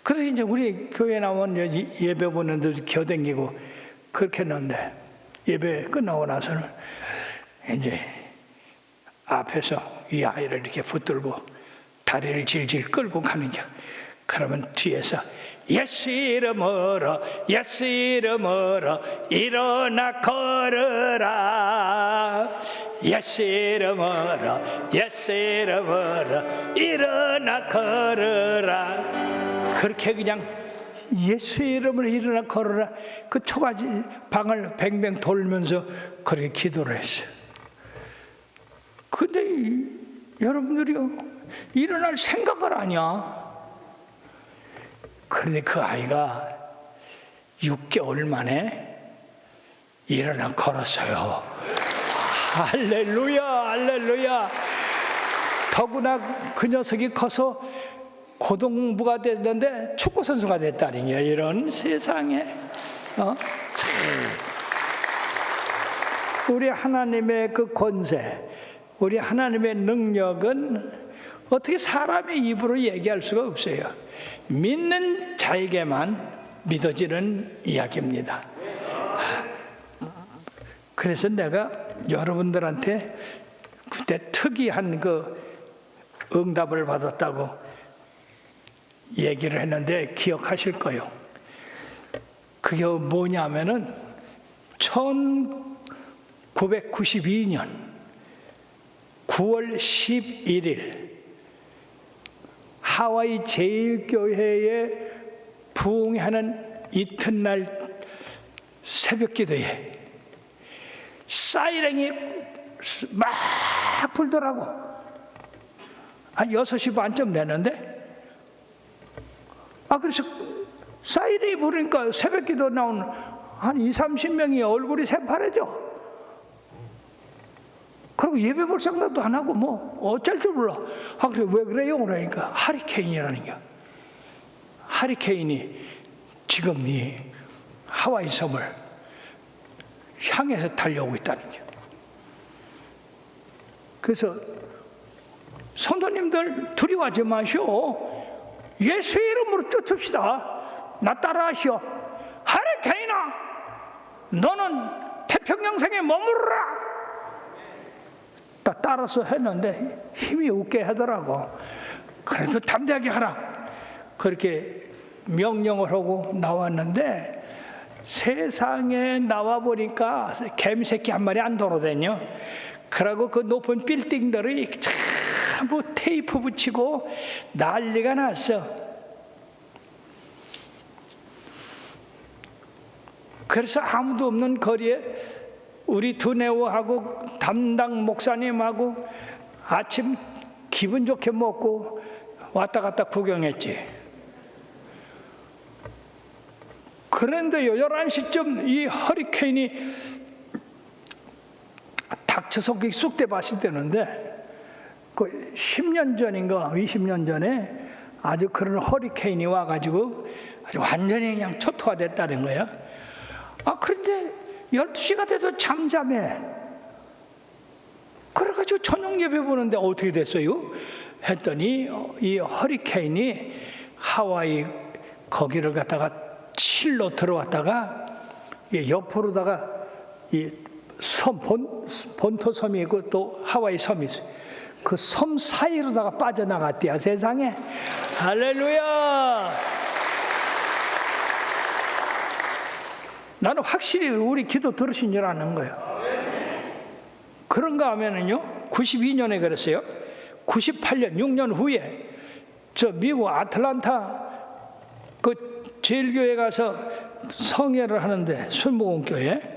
그래서 이제 우리 교회 나오면 예배 보는 데 겨댕기고 그렇게 했는데, 예배 끝나고 나서는 이제 앞에서 이 아이를 이렇게 붙들고 다리를 질질 끌고 가는 게, 그러면 뒤에서 예수 이름으로, 예수 이름으로 일어나 걸으라. 예수 이름으로, 예수 이름으로 일어나 걸으라. 그렇게 그냥 예수 이름으로 일어나 걸어라. 그 초가지 방을 뱅뱅 돌면서 그렇게 기도를 했어요. 근데 여러분들이요, 일어날 생각을 하냐? 그런데 그 아이가 6개월 만에 일어나 걸었어요. 할렐루야, 할렐루야. 더구나 그 녀석이 커서 고등부가 됐는데 축구선수가 됐다니, 이런 세상에. 우리 하나님의 그 권세, 우리 하나님의 능력은 어떻게 사람의 입으로 얘기할 수가 없어요. 믿는 자에게만 믿어지는 이야기입니다. 그래서 내가 여러분들한테 그때 특이한 그 응답을 받았다고 얘기를 했는데 기억하실 거예요. 그게 뭐냐면은 1992년 9월 11일 하와이 제일교회에 부흥하는 이튿날 새벽 기도에 사이렌이 막 불더라고. 한 6시 반쯤 되는데, 그래서 사이렌이 부르니까 새벽기도 나온 한 20-30명이 얼굴이 새파래져. 그리고 예배 볼 생각도 안 하고 뭐 어쩔 줄 몰라. 그래 왜 그래요? 그러니까 하리케인이라는 게. 하리케인이 지금 이 하와이 섬을 향해서 달려오고 있다는 게. 그래서 성도님들 두려워하지 마시오. 예수의 이름으로 쫓읍시다. 나 따라하시오. 하리케인아, 너는 태평양성에 머무르라. 따라서 했는데 힘이 없게 하더라고. 그래도 담대하게 하라. 그렇게 명령을 하고 나왔는데, 세상에 나와 보니까 개미새끼 한 마리 안 돌아다녀. 그러고 그 높은 빌딩들이 전부 테이프 붙이고 난리가 났어. 그래서 아무도 없는 거리에 우리 두네오하고 담당 목사님하고 아침 기분 좋게 먹고 왔다 갔다 구경했지. 그런데 11시쯤 이 허리케인이 닥쳐서 쑥대 밭이 되는데, 그 10년 전인가 20년 전에 아주 그런 허리케인이 와가지고 아주 완전히 그냥 초토화됐다는 거야. 그런데 12시가 돼도 잠잠해. 그래가지고 저녁 예배 보는데 어떻게 됐어요? 했더니 이 허리케인이 하와이 거기를 갖다가 실로 들어왔다가 옆으로다가 이 섬, 본토 섬이 있고 또 하와이 섬이 있어요. 그 섬 사이로다가 빠져나갔대요. 세상에. 할렐루야. 나는 확실히 우리 기도 들으신 줄 아는 거예요. 그런가 하면은요, 92년에 그랬어요. 98년, 6년 후에 저 미국 아틀란타 그 제일교회 가서 성회를 하는데, 순복음교회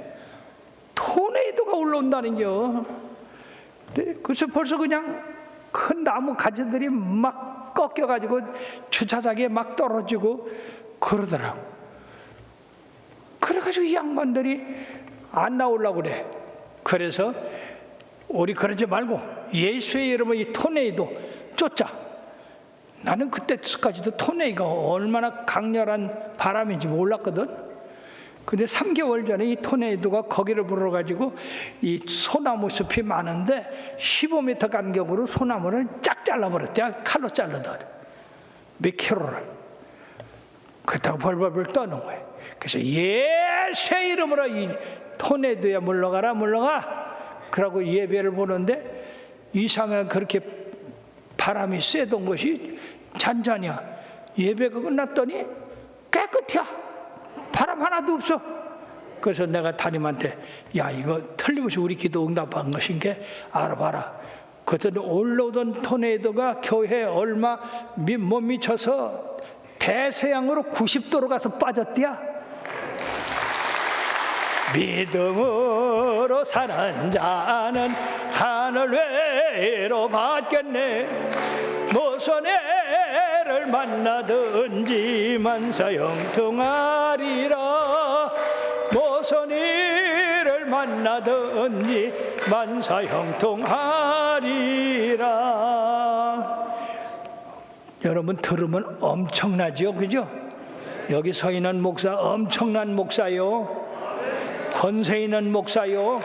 토네이도가 올라온다는겨. 그래서 벌써 그냥 큰 나무 가지들이 막 꺾여가지고 주차장에 막 떨어지고 그러더라고. 그래가지고 이 양반들이 안 나오려고 그래. 그래서 우리 그러지 말고 예수의 이름으로 이 토네이도 쫓자. 나는 그때까지도 토네이도가 얼마나 강렬한 바람인지 몰랐거든. 근데 3개월 전에 이 토네이도가 거기를 불어가지고 이 소나무 숲이 많은데 15m 간격으로 소나무를 쫙 잘라버렸대. 칼로 잘라더래. 몇 킬로를. 그렇다고 벌벌벌 떠는 거예요. 그래서 예수의 이름으로 이 토네이도에 물러가라, 물러가. 그러고 예배를 보는데 이상하게 그렇게 바람이 쐬던 것이 잔잔이야. 예배가 끝났더니 깨끗이야. 바람 하나도 없어. 그래서 내가 담임한테, 야, 이거 틀림없이 우리 기도 응답한 것인 게 알아봐라. 그랬더니 올라오던 토네이도가 교회에 얼마 못 미쳐서 대서양으로 90도로 가서 빠졌디야. 믿음으로 사는 자는 하늘 위로 받겠네. 무슨 애를 만나든지 만사형통하리라. 무슨 일을 만나든지 만사형통하리라. 여러분 들으면 엄청나죠, 그죠? 여기 서 있는 목사 엄청난 목사요. 권세 있는 목사요.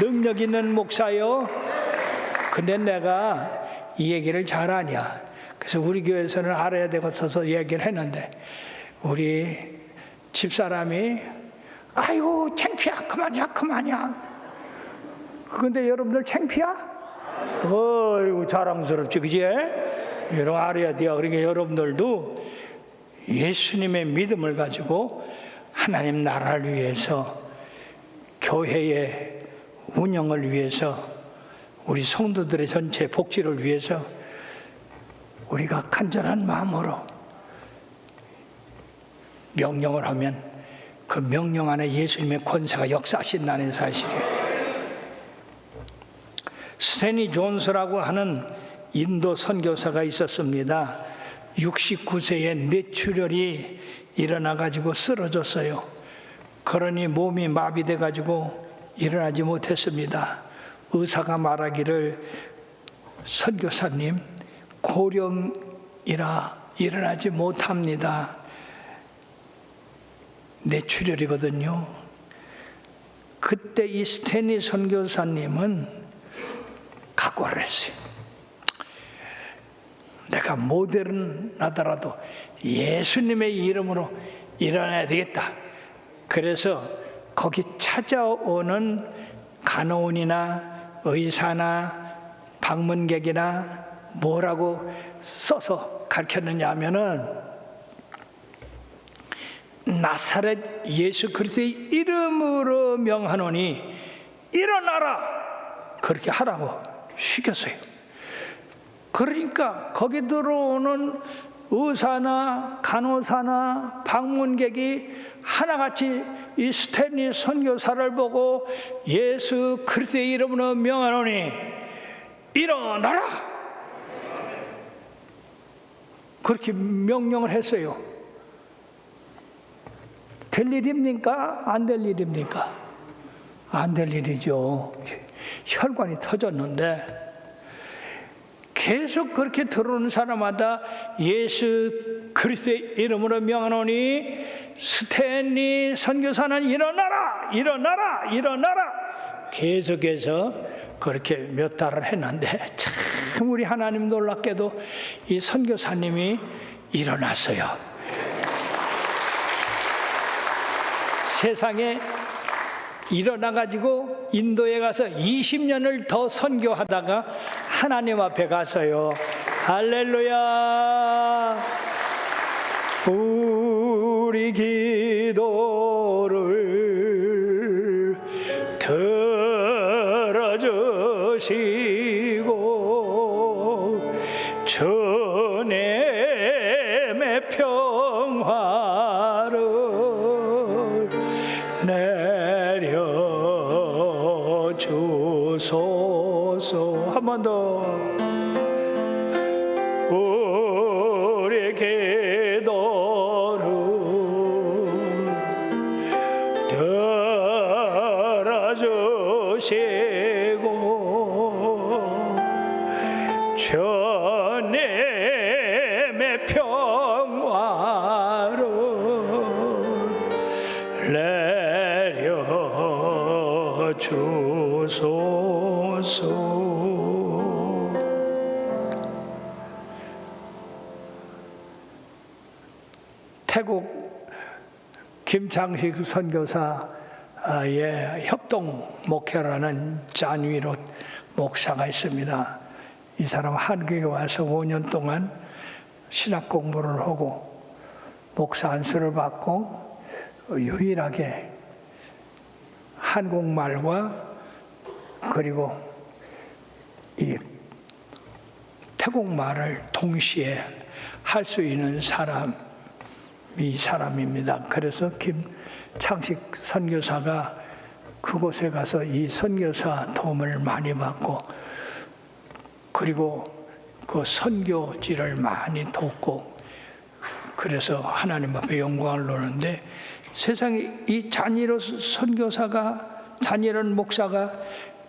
능력 있는 목사요. 근데 내가 이 얘기를 잘 아냐. 그래서 우리 교회에서는 알아야 되겠어서 얘기를 했는데, 우리 집사람이 아이고 창피야, 그만이야. 근데 여러분들 창피야? 어이구 자랑스럽지, 그지? 여러분 알아야 돼요. 그러니까 여러분들도 예수님의 믿음을 가지고 하나님 나라를 위해서, 교회의 운영을 위해서, 우리 성도들의 전체 복지를 위해서 우리가 간절한 마음으로 명령을 하면 그 명령 안에 예수님의 권세가 역사하신다는 사실이에요. 스탠리 존스라고 하는 인도 선교사가 있었습니다. 69세에 뇌출혈이 일어나가지고 쓰러졌어요. 그러니 몸이 마비돼가지고 일어나지 못했습니다. 의사가 말하기를 선교사님 고령이라 일어나지 못합니다. 뇌출혈이거든요. 그때 이 스탠리 선교사님은 각오를 했어요. 내가 모델하더라도 예수님의 이름으로 일어나야 되겠다. 그래서 거기 찾아오는 간호원이나 의사나 방문객이나 뭐라고 써서 가르쳤느냐 하면은 나사렛 예수 그리스도의 이름으로 명하노니 일어나라, 그렇게 하라고 시켰어요. 그러니까 거기 들어오는 의사나 간호사나 방문객이 하나같이 이 스탠리 선교사를 보고 예수 그리스도의 이름으로 명하노니 일어나라, 그렇게 명령을 했어요. 될 일입니까? 안 될 일입니까? 안 될 일이죠. 혈관이 터졌는데 계속 그렇게 들어오는 사람마다 예수 그리스도의 이름으로 명하노니 스탠리 선교사는 일어나라, 일어나라, 일어나라, 계속해서 그렇게 몇 달을 했는데 참 우리 하나님 놀랍게도 이 선교사님이 일어났어요. 세상에 일어나가지고 인도에 가서 20년을 더 선교하다가 하나님 앞에 가서요, 할렐루야, 우리 기도를 들어주시고 주님의 평화를 내려주소서. 한 번 더. 우리 기도를 들어주시고 주님의 평화를 내려주소서. 태국 김창식 선교사의 협동 목회라는 잔위롯 목사가 있습니다. 이 사람 한국에 와서 5년 동안 신학 공부를 하고 목사 안수를 받고 유일하게 한국말과 그리고 이 태국말을 동시에 할 수 있는 이 사람입니다. 그래서 김창식 선교사가 그곳에 가서 이 선교사 도움을 많이 받고 그리고 그 선교지를 많이 돕고 그래서 하나님 앞에 영광을 놓는데 세상에 이 잔이로 잔이런 목사가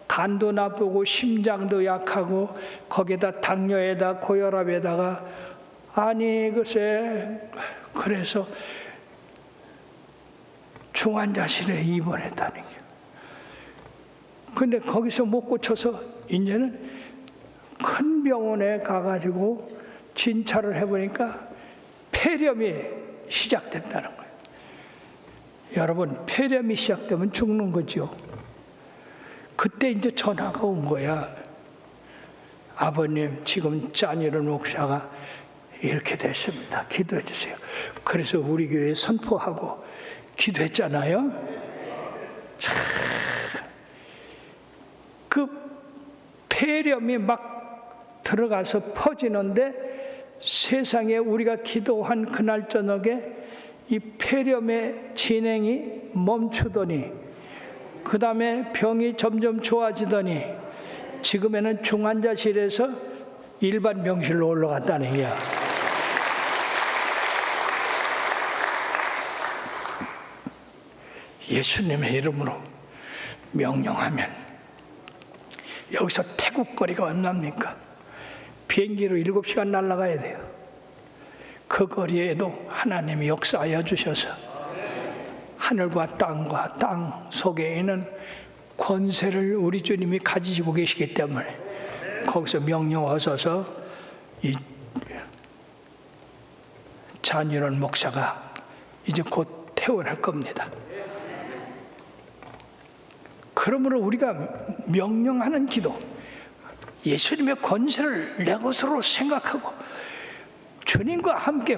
간도 나쁘고 심장도 약하고 거기에다 당뇨에다 고혈압에다가 아니 글쎄 그래서 중환자실에 입원했다는 게. 근데 거기서 못 고쳐서 이제는 큰 병원에 가가지고 진찰을 해보니까 폐렴이 시작됐다는 거예요. 여러분, 폐렴이 시작되면 죽는 거죠. 그때 이제 전화가 온 거야. 아버님, 지금 짠이런 목사가 이렇게 됐습니다. 기도해 주세요. 그래서 우리 교회에 선포하고 기도했잖아요. 참, 그 폐렴이 막 들어가서 퍼지는데 세상에 우리가 기도한 그날 저녁에 이 폐렴의 진행이 멈추더니 그 다음에 병이 점점 좋아지더니 지금에는 중환자실에서 일반 병실로 올라갔다는 얘기야. 예수님의 이름으로 명령하면 여기서 태국 거리가 얼마입니까? 비행기로 7시간 날아가야 돼요. 그 거리에도 하나님이 역사하여 주셔서 하늘과 땅 속에 있는 권세를 우리 주님이 가지시고 계시기 때문에 거기서 명령하셔서 이 잔일원 목사가 이제 곧 퇴원할 겁니다. 그러므로 우리가 명령하는 기도, 예수님의 권세를 내 것으로 생각하고 주님과 함께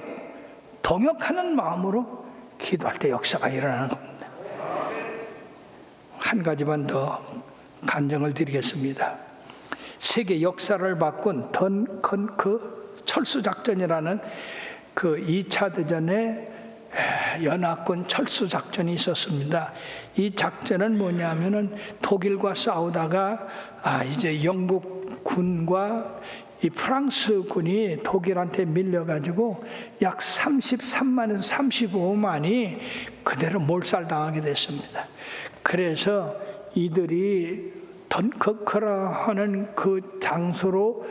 동역하는 마음으로 기도할 때 역사가 일어나는 겁니다. 한 가지만 더 간증을 드리겠습니다. 세계 역사를 바꾼 던컨크 철수작전이라는 그 2차 대전에 연합군 철수작전이 있었습니다. 이 작전은 뭐냐면은 독일과 싸우다가 이제 영국 군과 이 프랑스 군이 독일한테 밀려가지고 약 33만에서 35만이 그대로 몰살당하게 됐습니다. 그래서 이들이 던커크라 하는 그 장소로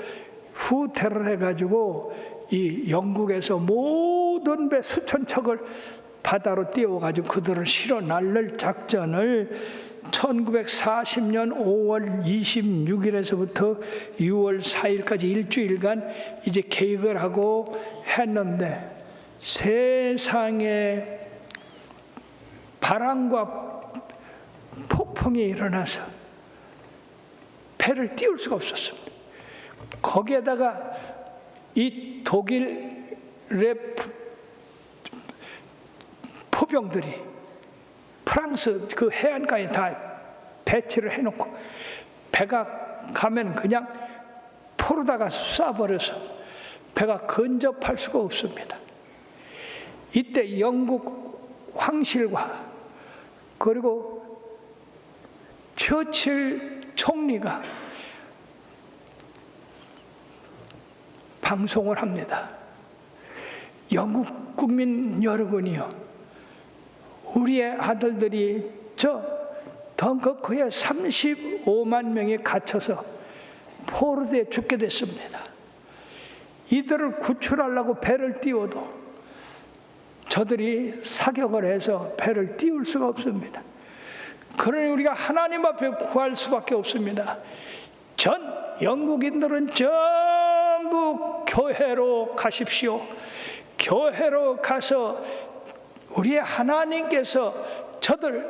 후퇴를 해가지고 이 영국에서 모든 배 수천 척을 바다로 띄워가지고 그들을 실어 날릴 작전을 1940년 5월 26일에서부터 6월 4일까지 일주일간 이제 계획을 하고 했는데 세상에 바람과 폭풍이 일어나서 배를 띄울 수가 없었습니다. 거기에다가 이 독일의 포병들이 프랑스 그 해안가에 다 배치를 해놓고 배가 가면 그냥 포로다가 쏴버려서 배가 근접할 수가 없습니다. 이때 영국 황실과 그리고 처칠 총리가 방송을 합니다. 영국 국민 여러분이요, 우리의 아들들이 저 덩커크에 35만 명이 갇혀서 포로되어 죽게 됐습니다. 이들을 구출하려고 배를 띄워도 저들이 사격을 해서 배를 띄울 수가 없습니다. 그러니 우리가 하나님 앞에 구할 수밖에 없습니다. 전 영국인들은 전부 교회로 가십시오. 교회로 가서 우리의 하나님께서 저들,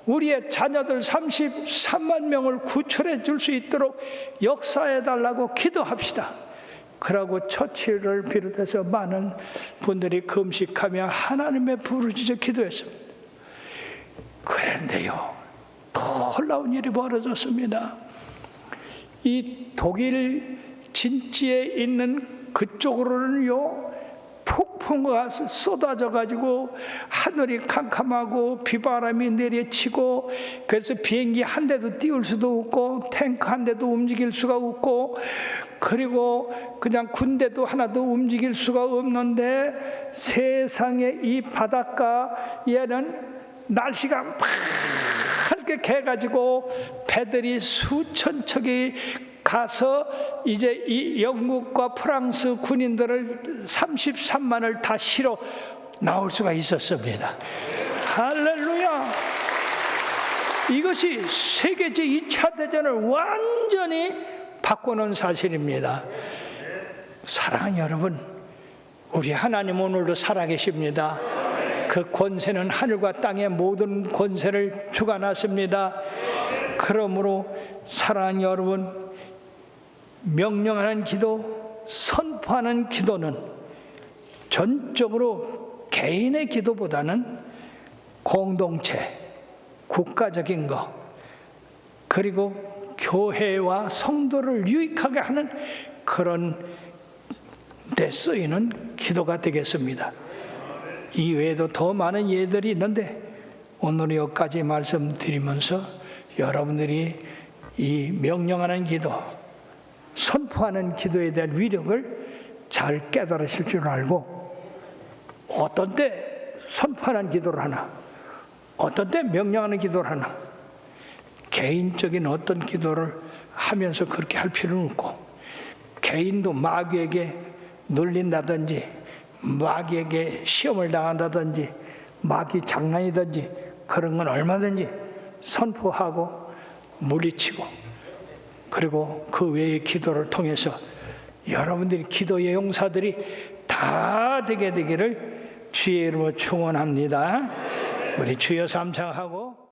우리의 자녀들 33만 명을 구출해 줄 수 있도록 역사해 달라고 기도합시다. 그러고 처치를 비롯해서 많은 분들이 금식하며 하나님의 부르짖어 기도했습니다. 그런데요, 놀라운 일이 벌어졌습니다. 이 독일 진지에 있는 그쪽으로는요, 폭풍과 쏟아져 가지고 하늘이 캄캄하고 비바람이 내려치고, 그래서 비행기 한 대도 띄울 수도 없고 탱크 한 대도 움직일 수가 없고, 그리고 그냥 군대도 하나도 움직일 수가 없는데, 세상에 이 바닷가에는 날씨가 밝게 개가지고 배들이 수천 척이 가서 이제 이 영국과 프랑스 군인들을 33만을 다 실어 나올 수가 있었습니다. 할렐루야! 이것이 세계 제2차 대전을 완전히 바꿔놓은 사실입니다. 사랑하는 여러분, 우리 하나님 오늘도 살아계십니다. 그 권세는 하늘과 땅의 모든 권세를 주관하십니다. 그러므로 사랑하는 여러분, 명령하는 기도, 선포하는 기도는 전적으로 개인의 기도보다는 공동체, 국가적인 것, 그리고 교회와 성도를 유익하게 하는 그런 데 쓰이는 기도가 되겠습니다. 이외에도 더 많은 예들이 있는데 오늘 여기까지 말씀드리면서 여러분들이 이 명령하는 기도, 선포하는 기도에 대한 위력을 잘 깨달으실 줄 알고, 어떤 때 선포하는 기도를 하나, 어떤 때 명령하는 기도를 하나, 개인적인 어떤 기도를 하면서 그렇게 할 필요는 없고, 개인도 마귀에게 놀린다든지 마귀에게 시험을 당한다든지 마귀 장난이든지 그런 건 얼마든지 선포하고 물리치고, 그리고 그 외의 기도를 통해서 여러분들이 기도의 용사들이 다 되게 되기를 주의 이름으로 축원합니다. 우리 주여 삼창하고